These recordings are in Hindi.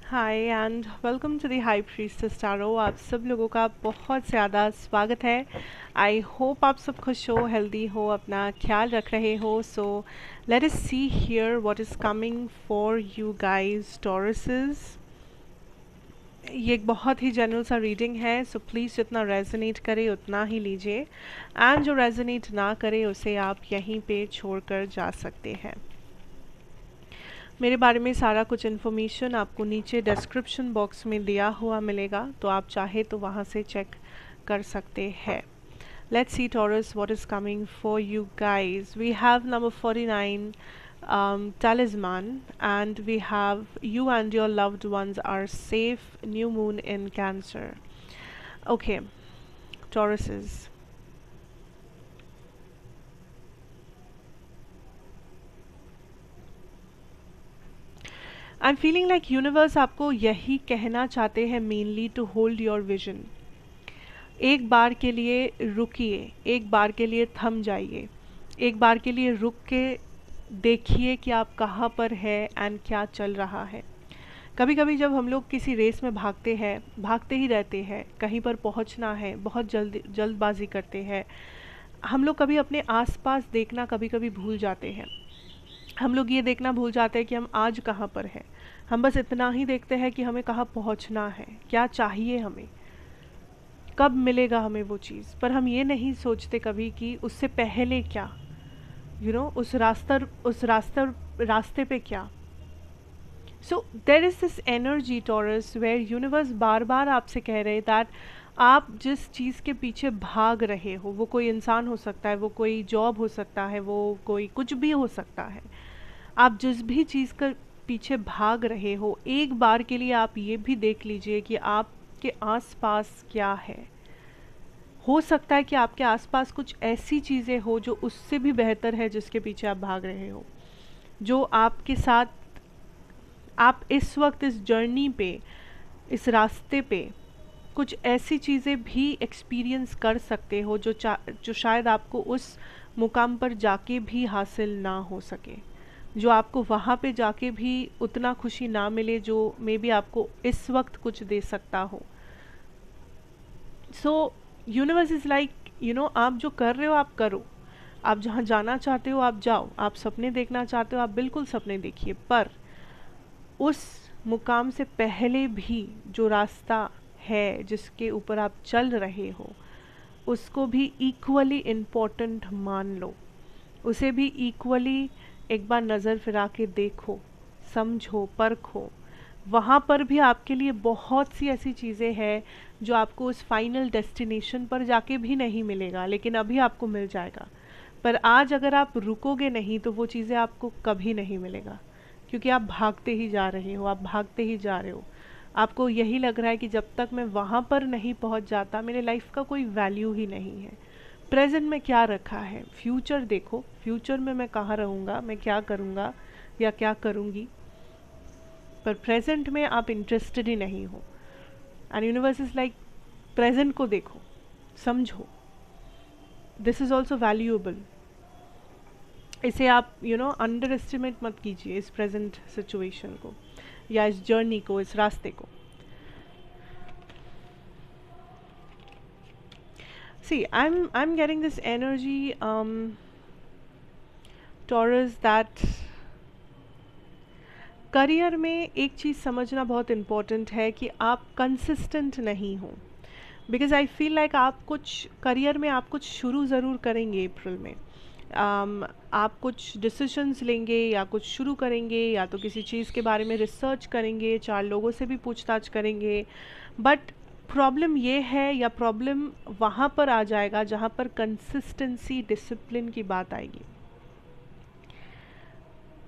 Hi and welcome to the high priestess tarot. आप सब लोगों का बहुत ज़्यादा स्वागत है। आई होप आप सब खुश हो, हेल्दी हो, अपना ख्याल रख रहे हो। So let us see here what is coming for you guys Tauruses. ये एक बहुत ही जनरल सा रीडिंग है, सो प्लीज़ जितना रेजोनेट करे उतना ही लीजिए, एंड जो रेजोनेट ना करे उसे आप यहीं पे छोड़कर जा सकते हैं। मेरे बारे में सारा कुछ इन्फॉर्मेशन आपको नीचे डिस्क्रिप्शन बॉक्स में दिया हुआ मिलेगा, तो आप चाहे तो वहाँ से चेक कर सकते हैं। Let's see Taurus what is coming for you guys. We have number 49 talisman, and we have you and your loved ones are safe. New moon in Cancer. Okay, Tauruses. I am feeling like universe आपको यही कहना चाहते हैं mainly, to hold your vision. एक बार के लिए रुकिए, एक बार के लिए थम जाइए, एक बार के लिए रुक के देखिए कि आप कहाँ पर है एंड क्या चल रहा है। कभी कभी जब हम लोग किसी रेस में भागते हैं, भागते ही रहते हैं, कहीं पर पहुंचना है, बहुत जल्दबाजी करते हैं, हम लोग कभी अपने आसपास देखना कभी कभी भूल जाते हैं। हम लोग ये देखना भूल जाते हैं कि हम आज कहाँ पर हैं। हम बस इतना ही देखते हैं कि हमें कहाँ पहुँचना है, क्या चाहिए हमें, कब मिलेगा हमें वो चीज़। पर हम ये नहीं सोचते कभी कि उससे पहले क्या, रास्ते पे क्या। So there is this energy Taurus where universe बार बार आपसे कह रहे दैट आप जिस चीज़ के पीछे भाग रहे हो, वो कोई इंसान हो सकता है, वो कोई जॉब हो सकता है, वो कोई कुछ भी हो सकता है, आप जिस भी चीज़ का पीछे भाग रहे हो, एक बार के लिए आप ये भी देख लीजिए कि आपके आसपास क्या है। हो सकता है कि आपके आसपास कुछ ऐसी चीज़ें हो जो उससे भी बेहतर है जिसके पीछे आप भाग रहे हो, जो आपके साथ आप इस वक्त इस जर्नी पे, इस रास्ते पे कुछ ऐसी चीज़ें भी एक्सपीरियंस कर सकते हो जो शायद आपको उस मुकाम पर जाके भी हासिल ना हो सके, जो आपको वहाँ पे जाके भी उतना खुशी ना मिले जो मे बी आपको इस वक्त कुछ दे सकता हो। सो यूनिवर्स इज़ लाइक आप जो कर रहे हो आप करो, आप जहाँ जाना चाहते हो आप जाओ, आप सपने देखना चाहते हो आप बिल्कुल सपने देखिए, पर उस मुकाम से पहले भी जो रास्ता है जिसके ऊपर आप चल रहे हो, उसको भी इक्वली इम्पोर्टेंट मान लो, उसे भी इक्वली एक बार नज़र फिरा के देखो, समझो, परखो। वहाँ पर भी आपके लिए बहुत सी ऐसी चीज़ें हैं जो आपको उस फाइनल डेस्टिनेशन पर जाके भी नहीं मिलेगा, लेकिन अभी आपको मिल जाएगा। पर आज अगर आप रुकोगे नहीं तो वो चीज़ें आपको कभी नहीं मिलेगा, क्योंकि आप भागते ही जा रहे हो, आप भागते ही जा रहे हो। आपको यही लग रहा है कि जब तक मैं वहाँ पर नहीं पहुँच जाता मेरे लाइफ का कोई वैल्यू ही नहीं है। प्रेजेंट में क्या रखा है, फ्यूचर देखो, फ्यूचर में मैं कहाँ रहूँगा, मैं क्या करूँगा या क्या करूँगी, पर प्रेजेंट में आप इंटरेस्टेड ही नहीं हो। And universe is like present को देखो, समझो, दिस इज़ ऑल्सो वैल्यूएबल। इसे आप अंडर एस्टिमेट मत कीजिए, इस प्रेजेंट सिचुएशन को या इस जर्नी को, इस रास्ते को। See I am getting this energy Taurus that career में एक चीज़ समझना बहुत इम्पोर्टेंट है कि आप कंसिस्टेंट नहीं हो। बिकॉज आई फील लाइक आप कुछ करियर में आप कुछ शुरू ज़रूर करेंगे अप्रैल में, आप कुछ डिसीजंस लेंगे या कुछ शुरू करेंगे, या तो किसी चीज़ के बारे में रिसर्च करेंगे, 4 लोगों से भी पूछताछ करेंगे। बट प्रॉब्लम ये है, या प्रॉब्लम वहाँ पर आ जाएगा जहाँ पर कंसिस्टेंसी, डिसिप्लिन की बात आएगी।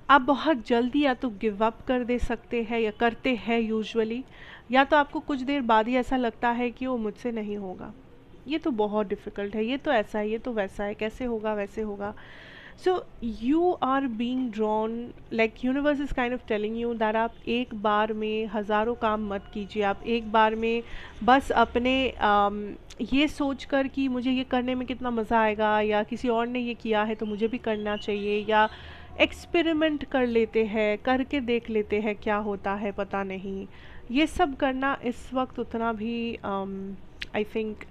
आप बहुत जल्दी या तो गिव अप कर दे सकते हैं, या करते हैं यूजुअली, या तो आपको कुछ देर बाद ही ऐसा लगता है कि वो मुझसे नहीं होगा, ये तो बहुत डिफ़िकल्ट है, ये तो ऐसा है, ये तो वैसा है, कैसे होगा, वैसे होगा। So you are being drawn, like universe is kind of telling you that आप एक बार में हज़ारों काम मत कीजिए। आप एक बार में बस अपने ये सोच कर कि मुझे ये करने में कितना मज़ा आएगा, या किसी और ने ये किया है तो मुझे भी करना चाहिए, या एक्सपेरिमेंट कर लेते हैं, करके देख लेते हैं क्या होता है, पता नहीं। ये सब करना इस वक्त उतना भी आई थिंक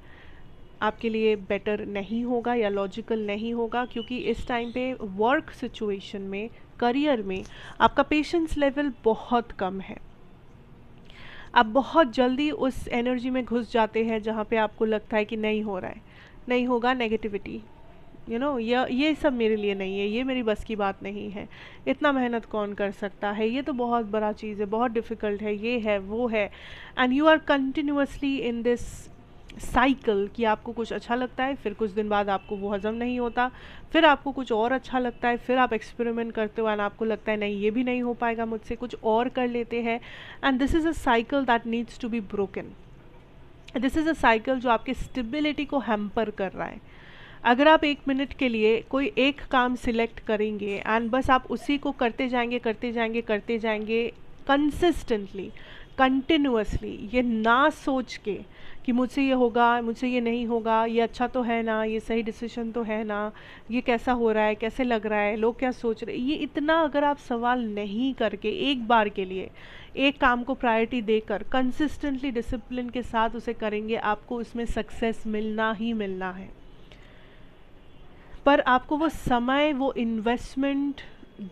आपके लिए बेटर नहीं होगा या लॉजिकल नहीं होगा, क्योंकि इस टाइम पे वर्क सिचुएशन में, करियर में आपका पेशेंस लेवल बहुत कम है। आप बहुत जल्दी उस एनर्जी में घुस जाते हैं जहाँ पे आपको लगता है कि नहीं हो रहा है, नहीं होगा, नेगेटिविटी, ये सब मेरे लिए नहीं है, ये मेरी बस की बात नहीं है, इतना मेहनत कौन कर सकता है, ये तो बहुत बड़ा चीज़ है, बहुत डिफ़िकल्ट है, ये है वो है। And you are continuously in this cycle कि आपको कुछ अच्छा लगता है, फिर कुछ दिन बाद आपको वो हज़म नहीं होता, फिर आपको कुछ और अच्छा लगता है, फिर आप एक्सपेरिमेंट करते हो एंड आपको लगता है नहीं ये भी नहीं हो पाएगा मुझसे, कुछ और कर लेते हैं। And this is a cycle that needs to be broken. This is a cycle जो आपकी स्टेबिलिटी को हैम्पर कर रहा है। अगर आप 1 मिनट के लिए कोई एक काम सिलेक्ट करेंगे एंड बस आप उसी को करते जाएंगे करते जाएंगे करते जाएंगे कंसिस्टेंटली, कंटिन्यूसली, ये ना सोच के कि मुझसे ये होगा, मुझसे ये नहीं होगा, ये अच्छा तो है ना, ये सही डिसीजन तो है ना, ये कैसा हो रहा है, कैसे लग रहा है, लोग क्या सोच रहे, ये इतना अगर आप सवाल नहीं करके एक बार के लिए एक काम को प्रायोरिटी देकर कंसिस्टेंटली डिसिप्लिन के साथ उसे करेंगे, आपको उसमें सक्सेस मिलना ही मिलना है। पर आपको वो समय, वो इन्वेस्टमेंट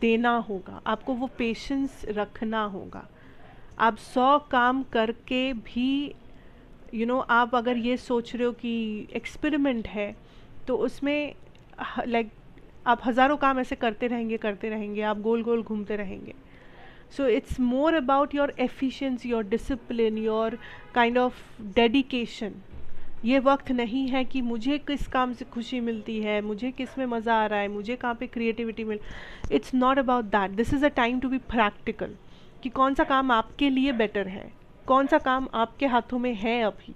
देना होगा, आपको वो पेशेंस रखना होगा। आप 100 काम करके भी आप अगर ये सोच रहे हो कि एक्सपेरिमेंट है, तो उसमें लाइक आप हज़ारों काम ऐसे करते रहेंगे, आप गोल गोल घूमते रहेंगे। So it's more about your efficiency, your discipline, your kind of dedication. ये वक्त नहीं है कि मुझे किस काम से खुशी मिलती है, मुझे किस में मज़ा आ रहा है, मुझे कहाँ पे क्रिएटिविटी मिल, it's not about that. This is a time to be practical कि कौन सा काम आपके लिए बेटर है, कौन सा काम आपके हाथों में है अभी,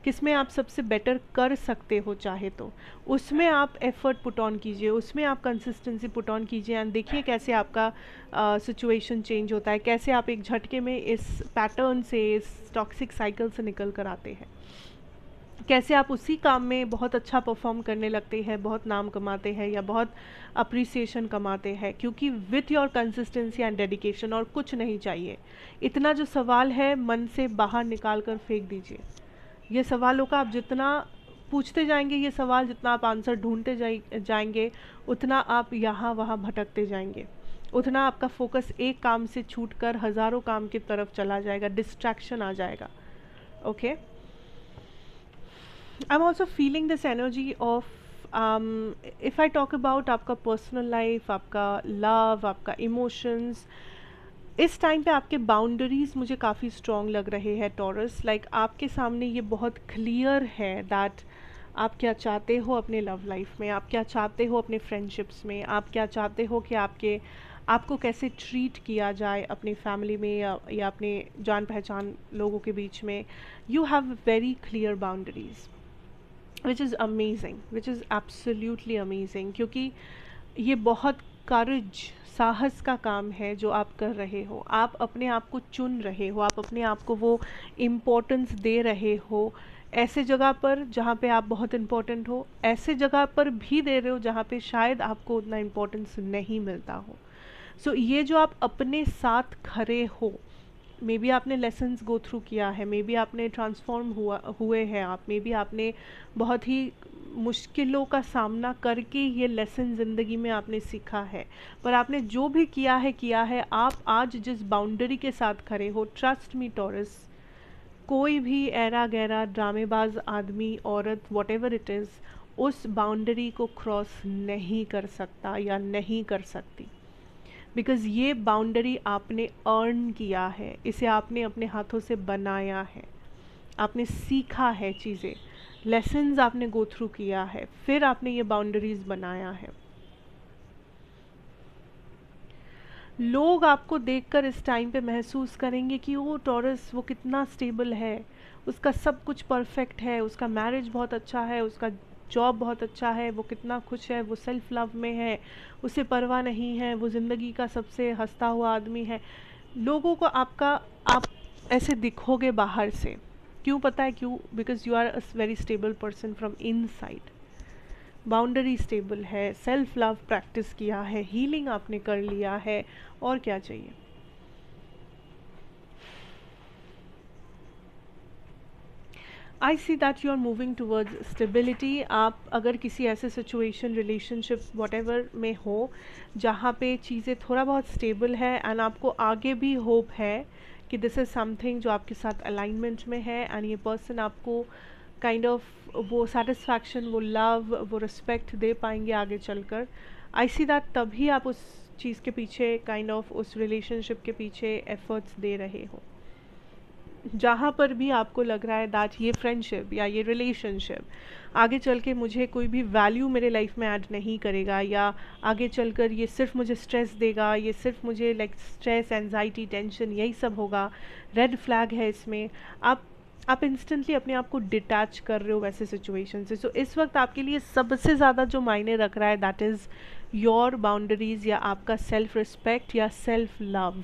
किस में आप सबसे बेटर कर सकते हो, चाहे तो उसमें आप एफर्ट पुट ऑन कीजिए, उसमें आप कंसिस्टेंसी पुट ऑन कीजिए एंड देखिए कैसे आपका सिचुएशन चेंज होता है, कैसे आप एक झटके में इस पैटर्न से, इस टॉक्सिक साइकिल से निकल कर आते हैं, कैसे आप उसी काम में बहुत अच्छा परफॉर्म करने लगते हैं, बहुत नाम कमाते हैं या बहुत अप्रिसिएशन कमाते हैं, क्योंकि with your consistency and dedication और कुछ नहीं चाहिए। इतना जो सवाल है मन से बाहर निकाल कर फेंक दीजिए। ये सवालों का आप जितना पूछते जाएंगे, ये सवाल जितना आप आंसर ढूंढते जाएंगे, उतना आप यहाँ वहाँ भटकते जाएंगे, उतना आपका फोकस एक काम से छूटकर हज़ारों काम की तरफ चला जाएगा, डिस्ट्रैक्शन आ जाएगा। Okay, I'm also feeling this energy of if I talk about आपका personal life, आपका love, आपका emotions, इस टाइम पे आपके बाउंड्रीज मुझे काफ़ी स्ट्रॉन्ग लग रहे हैं टॉरस। लाइक आपके सामने ये बहुत क्लियर है दैट आप क्या चाहते हो अपने लव लाइफ में, आप क्या चाहते हो अपने फ्रेंडशिप्स में, आप क्या चाहते हो कि आपको कैसे ट्रीट किया जाए अपनी फैमिली में या अपने जान पहचान लोगों के बीच में। You have very clear boundaries which is amazing, which is absolutely amazing, क्योंकि ये बहुत करेज, साहस का काम है जो आप कर रहे हो। आप अपने आप को चुन रहे हो, आप अपने आप को वो इम्पोर्टेंस दे रहे हो, ऐसे जगह पर जहाँ पे आप बहुत इम्पोर्टेंट हो, ऐसे जगह पर भी दे रहे हो जहाँ पे शायद आपको उतना इम्पोर्टेंस नहीं मिलता हो। सो ये जो आप अपने साथ खड़े हो, मे बी आपने लेसन्स गो थ्रू किया है, मे बी आपने ट्रांसफॉर्म हुए हैं आप, मे बी आपने बहुत ही मुश्किलों का सामना करके ये लेसन ज़िंदगी में आपने सीखा है, पर आपने जो भी किया है आप आज जिस बाउंड्री के साथ खड़े हो, ट्रस्ट मी टॉरस, कोई भी ऐरा गैरा ड्रामेबाज आदमी, औरत, वॉट एवर इट इज़, उस बाउंड्री को क्रॉस नहीं कर सकता या नहीं कर सकती, बिकॉज़ ये बाउंड्री आपने अर्न किया है, इसे आपने अपने हाथों से बनाया है, आपने सीखा है चीज़ें, लेसन्स आपने गो थ्रू किया है, फिर आपने ये बाउंड्रीज बनाया है। लोग आपको देखकर इस टाइम पे महसूस करेंगे कि वो टॉरस, वो कितना स्टेबल है, उसका सब कुछ परफेक्ट है, उसका मैरिज बहुत अच्छा है, उसका जॉब बहुत अच्छा है, वो कितना खुश है, वो सेल्फ लव में है, उसे परवाह नहीं है, वो ज़िंदगी का सबसे हंसता हुआ आदमी है। लोगों को आप ऐसे दिखोगे बाहर से, क्यों पता है क्यों? Because you are a very stable person from inside. Boundary stable है, सेल्फ लव प्रैक्टिस किया है, हीलिंग आपने कर लिया है, और क्या चाहिए। I see that you are moving towards stability. आप अगर किसी ऐसे सिचुएशन, रिलेशनशिप, वॉटेवर में हो जहाँ पे चीज़ें थोड़ा बहुत स्टेबल है एंड आपको आगे भी होप है कि दिस इज़ समथिंग जो आपके साथ अलाइनमेंट में है एंड ये पर्सन आपको काइंड ऑफ वो सेटिस्फैक्शन, वो लव, वो रिस्पेक्ट दे पाएंगे आगे चलकर। आई सी दैट तभी आप उस चीज़ के पीछे काइंड ऑफ उस रिलेशनशिप के पीछे एफर्ट्स दे रहे हो। जहाँ पर भी आपको लग रहा है दैट ये फ्रेंडशिप या ये रिलेशनशिप आगे चल के मुझे कोई भी वैल्यू मेरे लाइफ में ऐड नहीं करेगा, या आगे चलकर ये सिर्फ मुझे स्ट्रेस देगा, ये सिर्फ मुझे लाइक स्ट्रेस, एंजाइटी, टेंशन यही सब होगा, रेड फ्लैग है इसमें, आप इंस्टेंटली अपने आप को डिटैच कर रहे हो वैसे सिचुएशन से। सो इस वक्त आपके लिए सबसे ज़्यादा जो मायने रख रहा है दैट इज़ योर बाउंड्रीज, या आपका सेल्फ रिस्पेक्ट या सेल्फ लव।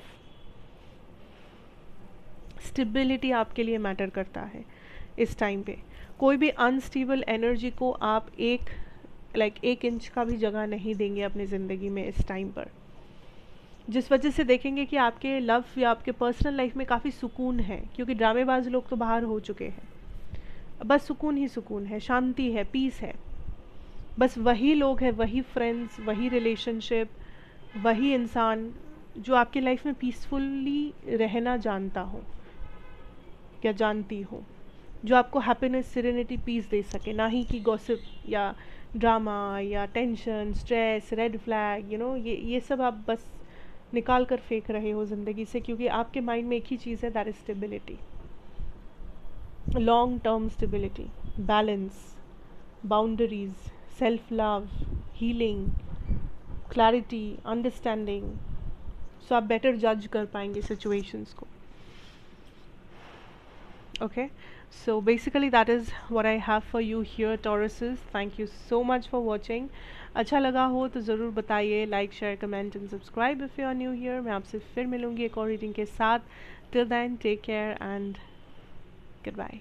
स्टेबिलिटी आपके लिए मैटर करता है इस टाइम पे। कोई भी अनस्टेबल एनर्जी को आप एक इंच का भी जगह नहीं देंगे अपनी ज़िंदगी में इस टाइम पर, जिस वजह से देखेंगे कि आपके लव या आपके पर्सनल लाइफ में काफ़ी सुकून है, क्योंकि ड्रामेबाज लोग तो बाहर हो चुके हैं, बस सुकून ही सुकून है, शांति है, पीस है। बस वही लोग हैं, वही फ्रेंड्स, वही रिलेशनशिप, वही इंसान जो आपके लाइफ में पीसफुली रहना जानता हो या जानती हो, जो आपको हैप्पीनेस, सिरेनिटी, पीस दे सके, ना ही कि गॉसिप या ड्रामा या टेंशन, स्ट्रेस, रेड फ्लैग, ये सब आप बस निकाल कर फेंक रहे हो ज़िंदगी से, क्योंकि आपके माइंड में एक ही चीज़ है, that is stability, long term stability, balance, boundaries, self love, healing, clarity, understanding. So आप बेटर जज कर पाएंगे सिचुएशंस को। Okay, so basically that is what I have for you here, Tauruses. Thank you so much for watching. अच्छा लगा हो तो ज़रूर बताइए, like, share, comment and subscribe if you are new here. मैं आपसे फिर मिलूँगी एक और रीडिंग के साथ। Till then take care and good bye.